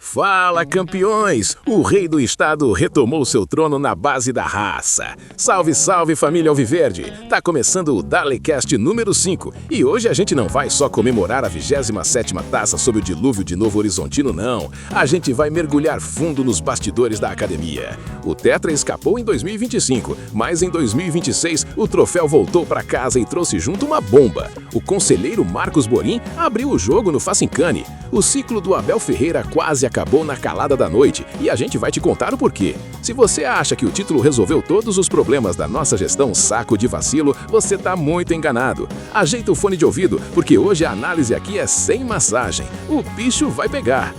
Fala, campeões! O rei do estado retomou seu trono na base da raça. Salve, salve, família Alviverde! Tá começando o Dalecast número 5 e hoje a gente não vai só comemorar a 27ª taça sob o dilúvio de Novo Horizontino, não. A gente vai mergulhar fundo nos bastidores da academia. O Tetra escapou em 2025, mas em 2026 o troféu voltou para casa e trouxe junto uma bomba. O conselheiro Marcos Borim abriu o jogo no Facincani. O ciclo do Abel Ferreira quase acabou na calada da noite e a gente vai te contar o porquê. Se você acha que o título resolveu todos os problemas da nossa gestão saco de vacilo, você tá muito enganado. Ajeita o fone de ouvido, porque hoje a análise aqui é sem massagem. O bicho vai pegar.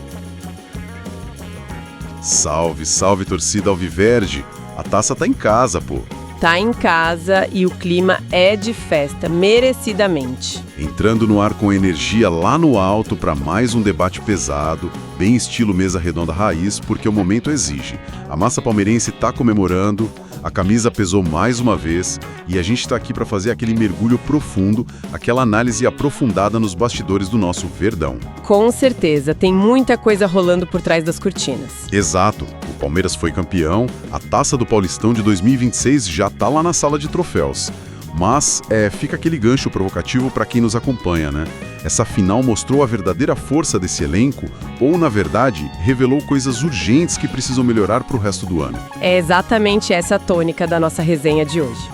Salve, salve, torcida Alviverde. A taça tá em casa, pô. Tá em casa e o clima é de festa, merecidamente. Entrando no ar com energia lá no alto para mais um debate pesado, bem estilo mesa redonda raiz, porque o momento exige. A massa palmeirense tá comemorando, a camisa pesou mais uma vez e a gente tá aqui para fazer aquele mergulho profundo, aquela análise aprofundada nos bastidores do nosso Verdão. Com certeza, tem muita coisa rolando por trás das cortinas. Exato. O Palmeiras foi campeão, a taça do Paulistão de 2026 já tá lá na sala de troféus. Mas fica aquele gancho provocativo para quem nos acompanha, né? Essa final mostrou a verdadeira força desse elenco ou, na verdade, revelou coisas urgentes que precisam melhorar para o resto do ano? É exatamente essa a tônica da nossa resenha de hoje.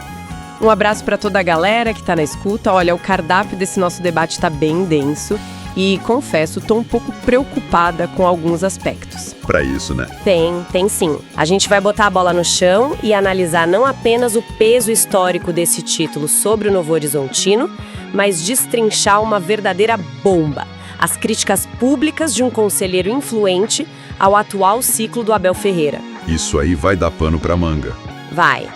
Um abraço para toda a galera que está na escuta. Olha, o cardápio desse nosso debate está bem denso e, confesso, estou um pouco preocupada com alguns aspectos. Pra isso, né? Tem sim. A gente vai botar a bola no chão e analisar não apenas o peso histórico desse título sobre o Novo Horizontino, mas destrinchar uma verdadeira bomba. As críticas públicas de um conselheiro influente ao atual ciclo do Abel Ferreira. Isso aí vai dar pano pra manga. Vai.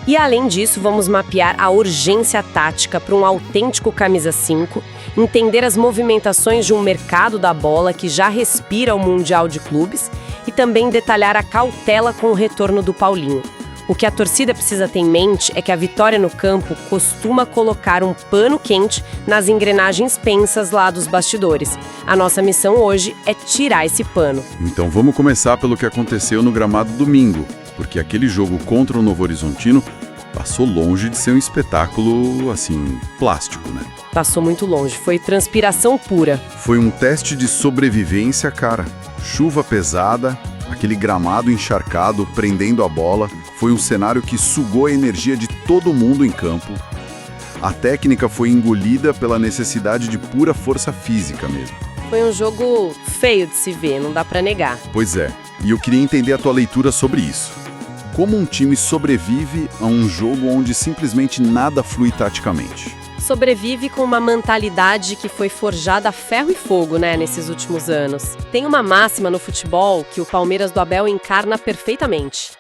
E além disso, vamos mapear a urgência tática para um autêntico camisa 5, entender as movimentações de um mercado da bola que já respira o Mundial de Clubes e também detalhar a cautela com o retorno do Paulinho. O que a torcida precisa ter em mente é que a vitória no campo costuma colocar um pano quente nas engrenagens pensas lá dos bastidores. A nossa missão hoje é tirar esse pano. Então vamos começar pelo que aconteceu no gramado domingo, porque aquele jogo contra o Novo Horizontino passou longe de ser um espetáculo, assim, plástico, né? Passou muito longe, foi transpiração pura. Foi um teste de sobrevivência, cara. Chuva pesada, aquele gramado encharcado, prendendo a bola. Foi um cenário que sugou a energia de todo mundo em campo. A técnica foi engolida pela necessidade de pura força física mesmo. Foi um jogo feio de se ver, não dá pra negar. Pois é, e eu queria entender a tua leitura sobre isso. Como um time sobrevive a um jogo onde simplesmente nada flui taticamente? Sobrevive com uma mentalidade que foi forjada a ferro e fogo, né, nesses últimos anos. Tem uma máxima no futebol que o Palmeiras do Abel encarna perfeitamente.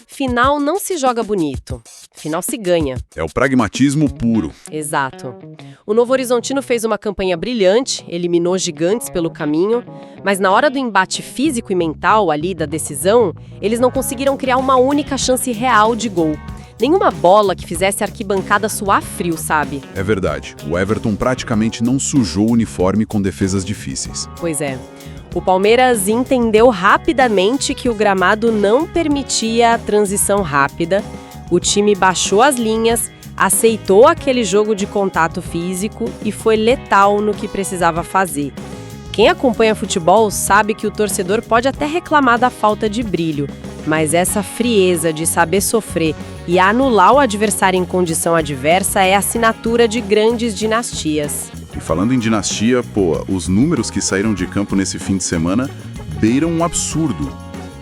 Final não se joga bonito, final se ganha. É o pragmatismo puro. Exato. O Novo Horizontino fez uma campanha brilhante, eliminou gigantes pelo caminho, mas na hora do embate físico e mental ali da decisão, eles não conseguiram criar uma única chance real de gol. Nenhuma bola que fizesse a arquibancada suar frio, sabe? É verdade. O Everton praticamente não sujou o uniforme com defesas difíceis. Pois é. O Palmeiras entendeu rapidamente que o gramado não permitia a transição rápida. O time baixou as linhas, aceitou aquele jogo de contato físico e foi letal no que precisava fazer. Quem acompanha futebol sabe que o torcedor pode até reclamar da falta de brilho, mas essa frieza de saber sofrer e anular o adversário em condição adversa é a assinatura de grandes dinastias. E falando em dinastia, os números que saíram de campo nesse fim de semana beiram um absurdo.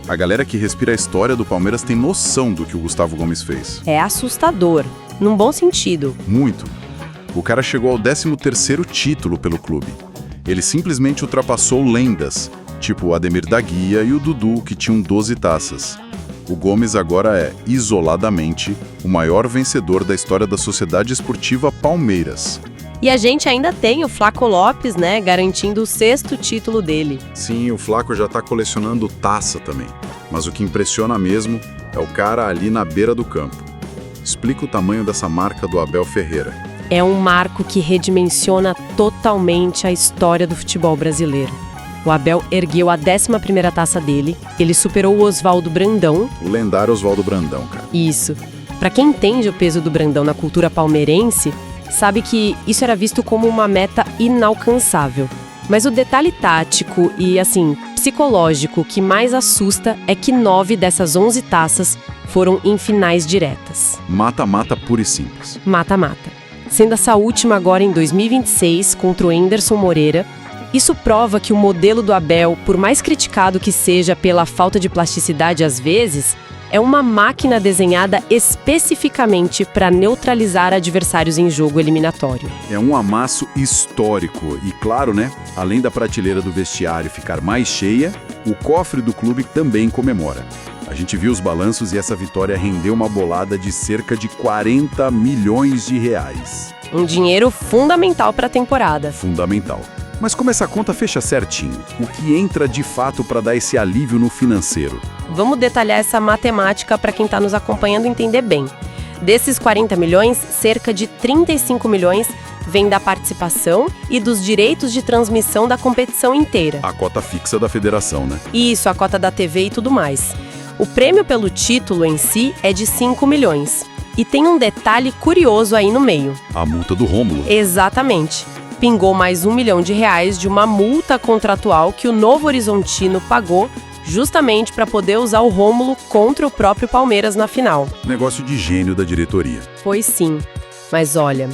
A galera que respira a história do Palmeiras tem noção do que o Gustavo Gomes fez. É assustador, num bom sentido. Muito. O cara chegou ao 13º título pelo clube. Ele simplesmente ultrapassou lendas, tipo o Ademir da Guia e o Dudu, que tinham 12 taças. O Gomes agora é, isoladamente, o maior vencedor da história da Sociedade Esportiva Palmeiras. E a gente ainda tem o Flaco Lopes, né, garantindo o 6º título dele. Sim, o Flaco já tá colecionando taça também. Mas o que impressiona mesmo é o cara ali na beira do campo. Explica o tamanho dessa marca do Abel Ferreira. É um marco que redimensiona totalmente a história do futebol brasileiro. O Abel ergueu a 11ª taça dele, ele superou o Oswaldo Brandão. O lendário Oswaldo Brandão, cara. Isso. Pra quem entende o peso do Brandão na cultura palmeirense, sabe que isso era visto como uma meta inalcançável. Mas o detalhe tático e, psicológico que mais assusta é que 9 dessas 11 taças foram em finais diretas. Mata-mata puro e simples. Mata-mata. Sendo essa última agora em 2026 contra o Anderson Moreira, isso prova que o modelo do Abel, por mais criticado que seja pela falta de plasticidade às vezes, é uma máquina desenhada especificamente para neutralizar adversários em jogo eliminatório. É um amasso histórico e, claro, além da prateleira do vestiário ficar mais cheia, o cofre do clube também comemora. A gente viu os balanços e essa vitória rendeu uma bolada de cerca de 40 milhões de reais. Um dinheiro fundamental para a temporada. Fundamental. Mas como essa conta fecha certinho? O que entra de fato para dar esse alívio no financeiro? Vamos detalhar essa matemática para quem está nos acompanhando entender bem. Desses 40 milhões, cerca de 35 milhões vem da participação e dos direitos de transmissão da competição inteira. A cota fixa da federação, né? Isso, a cota da TV e tudo mais. O prêmio pelo título em si é de 5 milhões. E tem um detalhe curioso aí no meio. A multa do Rômulo. Exatamente. Pingou mais R$1 milhão de uma multa contratual que o Novo Horizontino pagou justamente para poder usar o Rômulo contra o próprio Palmeiras na final. Negócio de gênio da diretoria. Foi sim. Mas olha,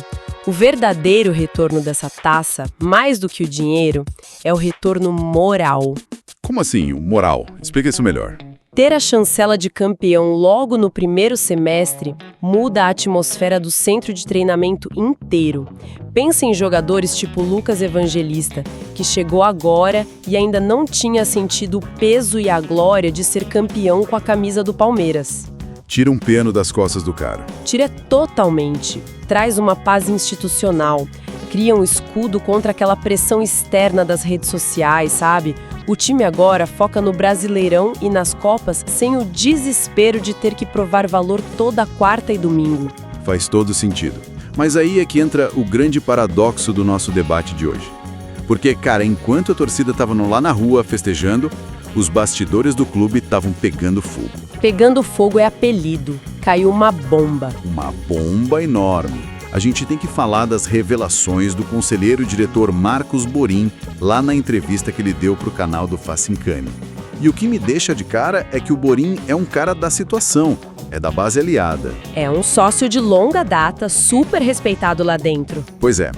o verdadeiro retorno dessa taça, mais do que o dinheiro, é o retorno moral. Como assim, o moral? Explica isso melhor. Ter a chancela de campeão logo no primeiro semestre muda a atmosfera do centro de treinamento inteiro. Pensa em jogadores tipo Lucas Evangelista, que chegou agora e ainda não tinha sentido o peso e a glória de ser campeão com a camisa do Palmeiras. Tira um peno das costas do cara. Tira totalmente. Traz uma paz institucional. Cria um escudo contra aquela pressão externa das redes sociais, sabe? O time agora foca no Brasileirão e nas Copas sem o desespero de ter que provar valor toda quarta e domingo. Faz todo sentido. Mas aí é que entra o grande paradoxo do nosso debate de hoje. Porque, cara, enquanto a torcida estava lá na rua festejando, os bastidores do clube estavam pegando fogo. Pegando fogo é apelido. Caiu uma bomba. Uma bomba enorme. A gente tem que falar das revelações do conselheiro-diretor Marcos Borim, lá na entrevista que ele deu para o canal do Facincani. E o que me deixa de cara é que o Borim é um cara da situação, é da base aliada. É um sócio de longa data, super respeitado lá dentro. Pois é.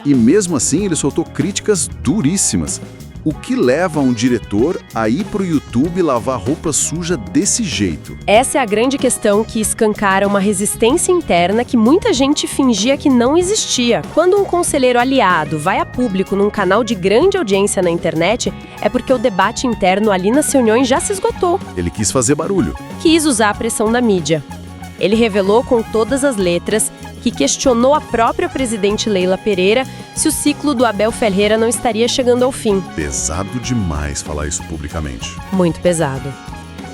E mesmo assim ele soltou críticas duríssimas. O que leva um diretor a ir pro YouTube lavar roupa suja desse jeito? Essa é a grande questão que escancara uma resistência interna que muita gente fingia que não existia. Quando um conselheiro aliado vai a público num canal de grande audiência na internet, é porque o debate interno ali nas reuniões já se esgotou. Ele quis fazer barulho. Quis usar a pressão da mídia. Ele revelou com todas as letras que questionou a própria presidente Leila Pereira se o ciclo do Abel Ferreira não estaria chegando ao fim. Pesado demais falar isso publicamente. Muito pesado.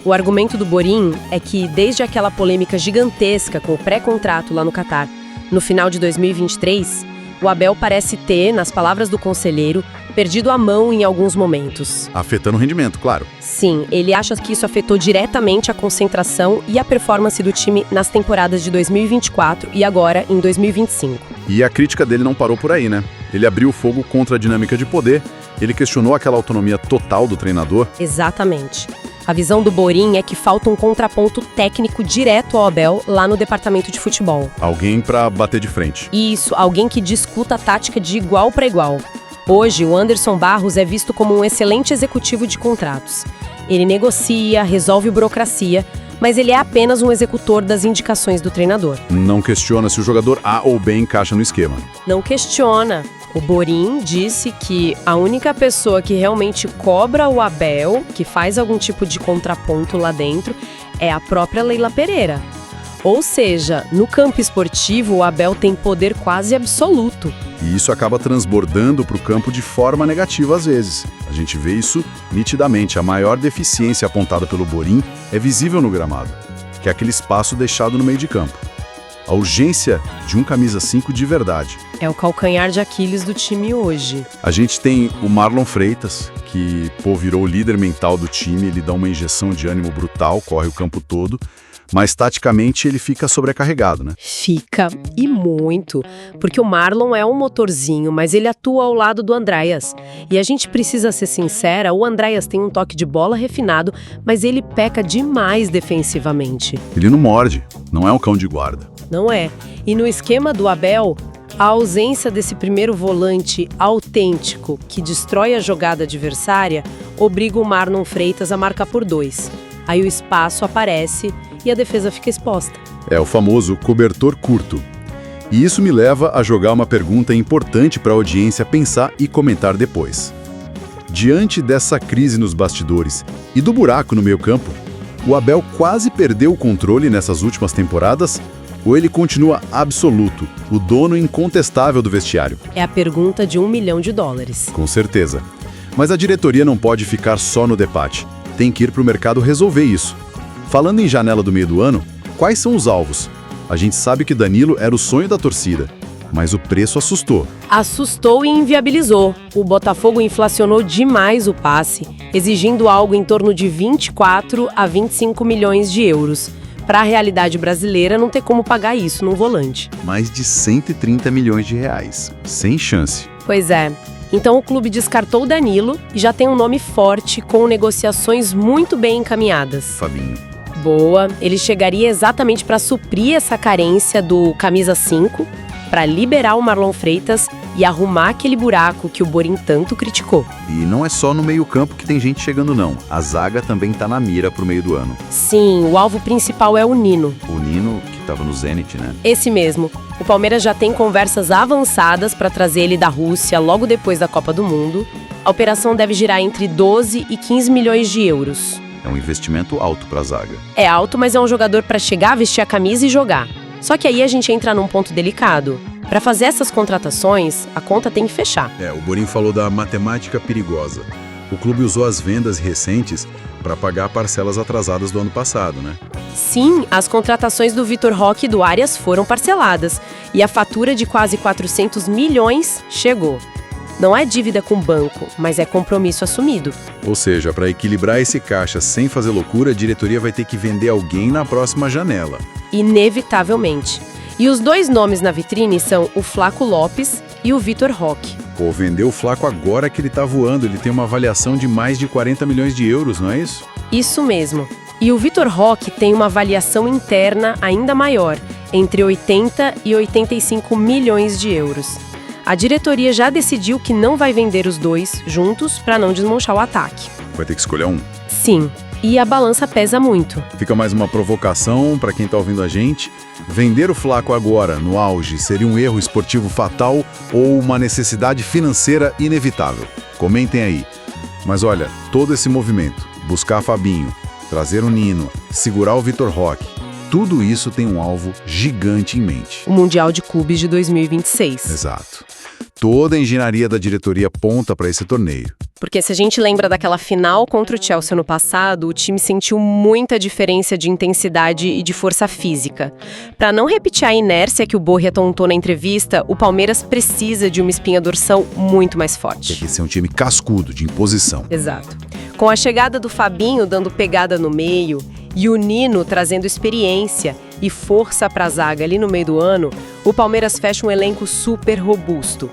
O argumento do Borim é que, desde aquela polêmica gigantesca com o pré-contrato lá no Catar, no final de 2023, o Abel parece ter, nas palavras do conselheiro, perdido a mão em alguns momentos. Afetando o rendimento, claro. Sim, ele acha que isso afetou diretamente a concentração e a performance do time nas temporadas de 2024 e agora em 2025. E a crítica dele não parou por aí, né? Ele abriu fogo contra a dinâmica de poder, ele questionou aquela autonomia total do treinador. Exatamente. A visão do Borim é que falta um contraponto técnico direto ao Abel lá no departamento de futebol. Alguém pra bater de frente. Isso, alguém que discuta a tática de igual para igual. Hoje, o Anderson Barros é visto como um excelente executivo de contratos. Ele negocia, resolve burocracia, mas ele é apenas um executor das indicações do treinador. Não questiona se o jogador A ou B encaixa no esquema. Não questiona. O Borim disse que a única pessoa que realmente cobra o Abel, que faz algum tipo de contraponto lá dentro, é a própria Leila Pereira. Ou seja, no campo esportivo, o Abel tem poder quase absoluto. E isso acaba transbordando para o campo de forma negativa às vezes. A gente vê isso nitidamente. A maior deficiência apontada pelo Borim é visível no gramado, que é aquele espaço deixado no meio de campo. A urgência de um camisa 5 de verdade. É o calcanhar de Aquiles do time hoje. A gente tem o Marlon Freitas, que virou o líder mental do time, ele dá uma injeção de ânimo brutal, corre o campo todo, mas taticamente ele fica sobrecarregado, né? Fica, e muito, porque o Marlon é um motorzinho, mas ele atua ao lado do Andreas. E a gente precisa ser sincera, o Andreas tem um toque de bola refinado, mas ele peca demais defensivamente. Ele não morde, não é um cão de guarda. Não é. E no esquema do Abel, a ausência desse primeiro volante autêntico que destrói a jogada adversária obriga o Marlon Freitas a marcar por 2. Aí o espaço aparece e a defesa fica exposta. É o famoso cobertor curto. E isso me leva a jogar uma pergunta importante para a audiência pensar e comentar depois. Diante dessa crise nos bastidores e do buraco no meio-campo, o Abel quase perdeu o controle nessas últimas temporadas? Ou ele continua absoluto, o dono incontestável do vestiário? É a pergunta de $1 milhão. Com certeza. Mas a diretoria não pode ficar só no debate. Tem que ir para o mercado resolver isso. Falando em janela do meio do ano, quais são os alvos? A gente sabe que Danilo era o sonho da torcida, mas o preço assustou. Assustou e inviabilizou. O Botafogo inflacionou demais o passe, exigindo algo em torno de 24 a 25 milhões de euros. Para a realidade brasileira, não ter como pagar isso num volante. Mais de 130 milhões de reais. Sem chance. Pois é. Então o clube descartou o Danilo e já tem um nome forte, com negociações muito bem encaminhadas. Fabinho. Boa. Ele chegaria exatamente para suprir essa carência do camisa 5, para liberar o Marlon Freitas e arrumar aquele buraco que o Borim tanto criticou. E não é só no meio-campo que tem gente chegando, não. A zaga também tá na mira pro meio do ano. Sim, o alvo principal é o Nino. O Nino, que tava no Zenit, né? Esse mesmo. O Palmeiras já tem conversas avançadas para trazer ele da Rússia logo depois da Copa do Mundo. A operação deve girar entre 12 e 15 milhões de euros. É um investimento alto pra zaga. É alto, mas é um jogador para chegar, vestir a camisa e jogar. Só que aí a gente entra num ponto delicado. Para fazer essas contratações, a conta tem que fechar. O Borim falou da matemática perigosa. O clube usou as vendas recentes para pagar parcelas atrasadas do ano passado, né? Sim, as contratações do Vitor Roque e do Arias foram parceladas. E a fatura de quase 400 milhões chegou. Não é dívida com o banco, mas é compromisso assumido. Ou seja, para equilibrar esse caixa sem fazer loucura, a diretoria vai ter que vender alguém na próxima janela. Inevitavelmente. E os dois nomes na vitrine são o Flaco Lopes e o Vitor Roque. Pô, vendeu o Flaco agora que ele tá voando. Ele tem uma avaliação de mais de 40 milhões de euros, não é isso? Isso mesmo. E o Vitor Roque tem uma avaliação interna ainda maior, entre 80 e 85 milhões de euros. A diretoria já decidiu que não vai vender os dois juntos para não desmanchar o ataque. Vai ter que escolher um? Sim. E a balança pesa muito. Fica mais uma provocação para quem tá ouvindo a gente. Vender o Flaco agora, no auge, seria um erro esportivo fatal ou uma necessidade financeira inevitável? Comentem aí. Mas olha, todo esse movimento, buscar Fabinho, trazer o Nino, segurar o Vitor Roque, tudo isso tem um alvo gigante em mente. O Mundial de Clubes de 2026. Exato. Toda a engenharia da diretoria aponta para esse torneio. Porque se a gente lembra daquela final contra o Chelsea no passado, o time sentiu muita diferença de intensidade e de força física. Para não repetir a inércia que o Borja apontou na entrevista, o Palmeiras precisa de uma espinha dorsal muito mais forte. Tem que ser um time cascudo, de imposição. Exato. Com a chegada do Fabinho dando pegada no meio e o Nino trazendo experiência e força para a zaga ali no meio do ano, o Palmeiras fecha um elenco super robusto.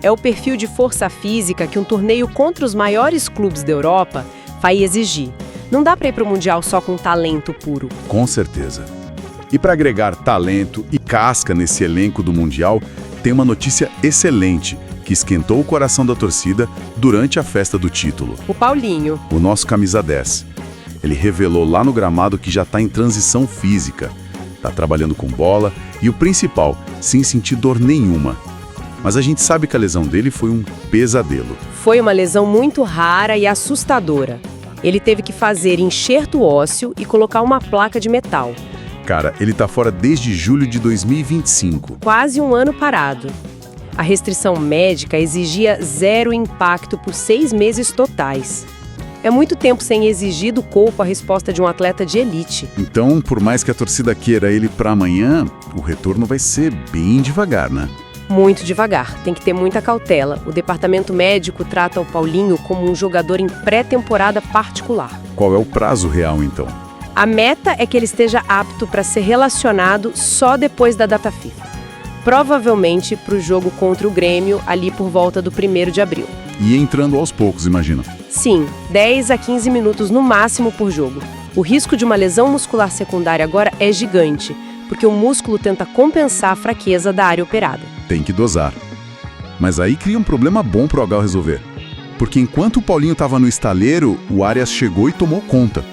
É o perfil de força física que um torneio contra os maiores clubes da Europa vai exigir. Não dá para ir para o Mundial só com talento puro. Com certeza. E para agregar talento e casca nesse elenco do Mundial, tem uma notícia excelente que esquentou o coração da torcida durante a festa do título. O Paulinho. O nosso camisa 10. Ele revelou lá no gramado que já está em transição física. Está trabalhando com bola e o principal, sem sentir dor nenhuma. Mas a gente sabe que a lesão dele foi um pesadelo. Foi uma lesão muito rara e assustadora. Ele teve que fazer enxerto ósseo e colocar uma placa de metal. Cara, ele tá fora desde julho de 2025. Quase um ano parado. A restrição médica exigia 0 impacto por 6 meses totais. É muito tempo sem exigir do corpo a resposta de um atleta de elite. Então, por mais que a torcida queira ele para amanhã, o retorno vai ser bem devagar, né? Muito devagar, tem que ter muita cautela. O departamento médico trata o Paulinho como um jogador em pré-temporada particular. Qual é o prazo real, então? A meta é que ele esteja apto para ser relacionado só depois da data FIFA. Provavelmente para o jogo contra o Grêmio, ali por volta do 1º de abril. E entrando aos poucos, imagina. Sim, 10 a 15 minutos no máximo por jogo. O risco de uma lesão muscular secundária agora é gigante, porque o músculo tenta compensar a fraqueza da área operada. Tem que dosar. Mas aí cria um problema bom pro Gal resolver. Porque enquanto o Paulinho estava no estaleiro, o Arias chegou e tomou conta.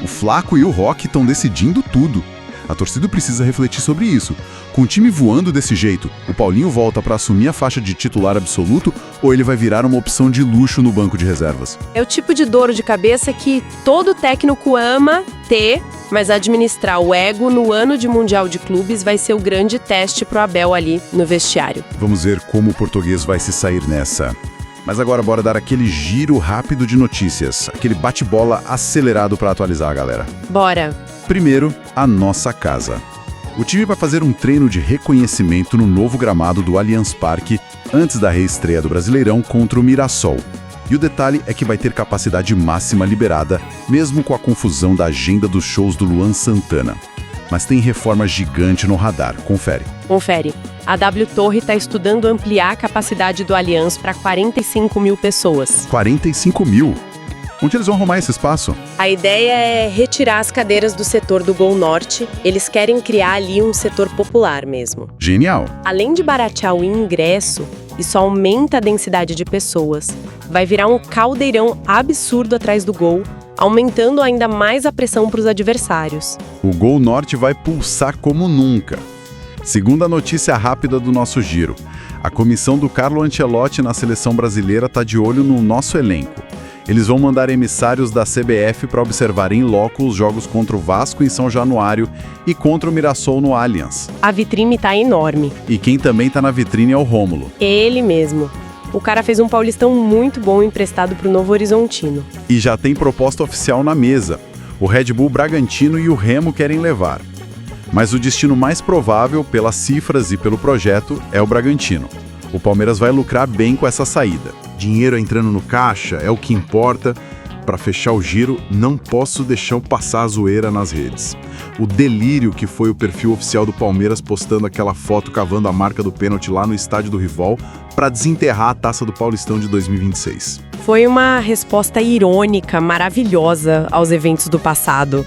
O Flaco e o Roque estão decidindo tudo. A torcida precisa refletir sobre isso. Com o time voando desse jeito, o Paulinho volta para assumir a faixa de titular absoluto ou ele vai virar uma opção de luxo no banco de reservas? É o tipo de dor de cabeça que todo técnico ama ter, mas administrar o ego no ano de Mundial de Clubes vai ser o grande teste pro Abel ali no vestiário. Vamos ver como o português vai se sair nessa. Mas agora bora dar aquele giro rápido de notícias, aquele bate-bola acelerado para atualizar a galera. Bora! Primeiro, a nossa casa. O time vai fazer um treino de reconhecimento no novo gramado do Allianz Parque antes da reestreia do Brasileirão contra o Mirassol. E o detalhe é que vai ter capacidade máxima liberada, mesmo com a confusão da agenda dos shows do Luan Santana. Mas tem reforma gigante no radar, confere. Confere. A W Torre está estudando ampliar a capacidade do Allianz para 45 mil pessoas. 45 mil? Onde eles vão arrumar esse espaço? A ideia é retirar as cadeiras do setor do Gol Norte. Eles querem criar ali um setor popular mesmo. Genial! Além de baratear o ingresso, isso aumenta a densidade de pessoas. Vai virar um caldeirão absurdo atrás do gol, aumentando ainda mais a pressão para os adversários. O Gol Norte vai pulsar como nunca. Segunda notícia rápida do nosso giro. A comissão do Carlo Ancelotti na seleção brasileira está de olho no nosso elenco. Eles vão mandar emissários da CBF para observar em loco os jogos contra o Vasco em São Januário e contra o Mirassol no Allianz. A vitrine tá enorme. E quem também tá na vitrine é o Rômulo. Ele mesmo. O cara fez um paulistão muito bom emprestado pro Novo Horizontino. E já tem proposta oficial na mesa. O Red Bull Bragantino e o Remo querem levar. Mas o destino mais provável, pelas cifras e pelo projeto, é o Bragantino. O Palmeiras vai lucrar bem com essa saída. Dinheiro entrando no caixa é o que importa. Para fechar o giro, não posso deixar passar a zoeira nas redes. O delírio que foi o perfil oficial do Palmeiras postando aquela foto cavando a marca do pênalti lá no estádio do rival para desenterrar a taça do Paulistão de 2026. Foi uma resposta irônica, maravilhosa aos eventos do passado.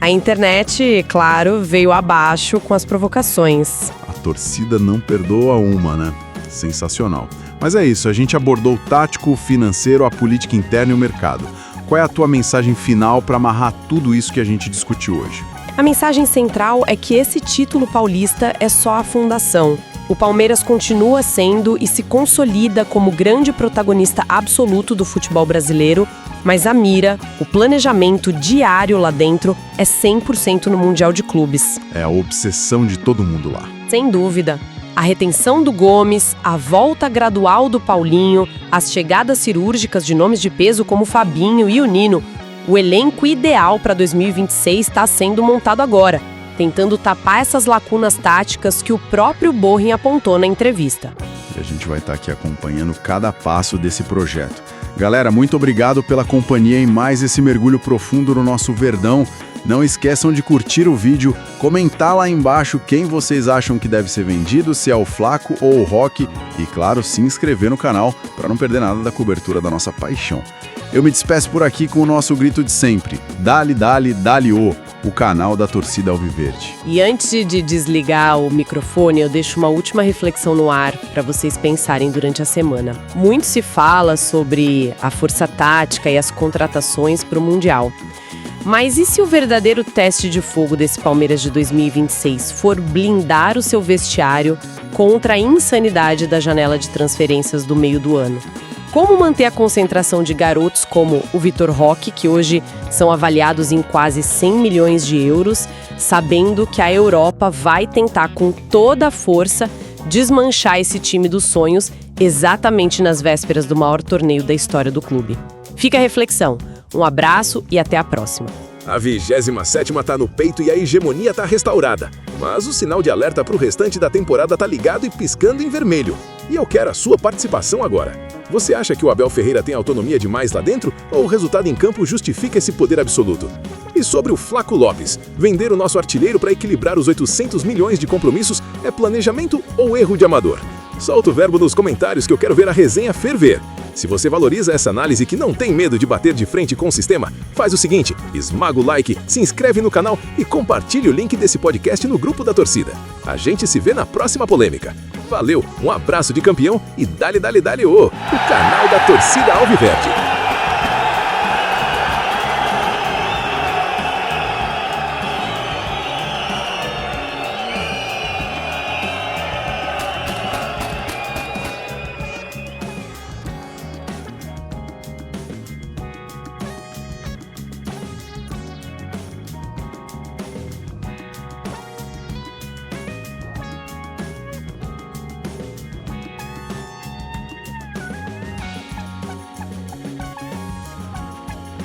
A internet, claro, veio abaixo com as provocações. A torcida não perdoa uma, né? Sensacional. Mas é isso, a gente abordou o tático, o financeiro, a política interna e o mercado. Qual é a tua mensagem final para amarrar tudo isso que a gente discutiu hoje? A mensagem central é que esse título paulista é só a fundação. O Palmeiras continua sendo e se consolida como grande protagonista absoluto do futebol brasileiro, mas a mira, o planejamento diário lá dentro é 100% no Mundial de Clubes. É a obsessão de todo mundo lá. Sem dúvida. A retenção do Gomes, a volta gradual do Paulinho, as chegadas cirúrgicas de nomes de peso como o Fabinho e o Nino. O elenco ideal para 2026 está sendo montado agora, tentando tapar essas lacunas táticas que o próprio Borin apontou na entrevista. E a gente vai estar aqui acompanhando cada passo desse projeto. Galera, muito obrigado pela companhia em mais esse mergulho profundo no nosso Verdão. Não esqueçam de curtir o vídeo, comentar lá embaixo quem vocês acham que deve ser vendido, se é o Flaco ou o Roque, e claro, se inscrever no canal para não perder nada da cobertura da nossa paixão. Eu me despeço por aqui com o nosso grito de sempre, Dali, Dali, Dali, o canal da torcida alviverde. E antes de desligar o microfone, eu deixo uma última reflexão no ar para vocês pensarem durante a semana. Muito se fala sobre a força tática e as contratações para o Mundial. Mas e se o verdadeiro teste de fogo desse Palmeiras de 2026 for blindar o seu vestiário contra a insanidade da janela de transferências do meio do ano? Como manter a concentração de garotos como o Vitor Roque, que hoje são avaliados em quase 100 milhões de euros, sabendo que a Europa vai tentar com toda a força desmanchar esse time dos sonhos exatamente nas vésperas do maior torneio da história do clube? Fica a reflexão. Um abraço e até a próxima. A 27ª tá no peito e a hegemonia tá restaurada. Mas o sinal de alerta pro restante da temporada tá ligado e piscando em vermelho. E eu quero a sua participação agora. Você acha que o Abel Ferreira tem autonomia demais lá dentro ou o resultado em campo justifica esse poder absoluto? E sobre o Flaco Lopes, vender o nosso artilheiro para equilibrar os 800 milhões de compromissos é planejamento ou erro de amador? Solta o verbo nos comentários que eu quero ver a resenha ferver. Se você valoriza essa análise que não tem medo de bater de frente com o sistema, faz o seguinte, esmaga o like, se inscreve no canal e compartilhe o link desse podcast no grupo da torcida. A gente se vê na próxima polêmica. Valeu, um abraço de campeão e dale, o canal da torcida Alviverde.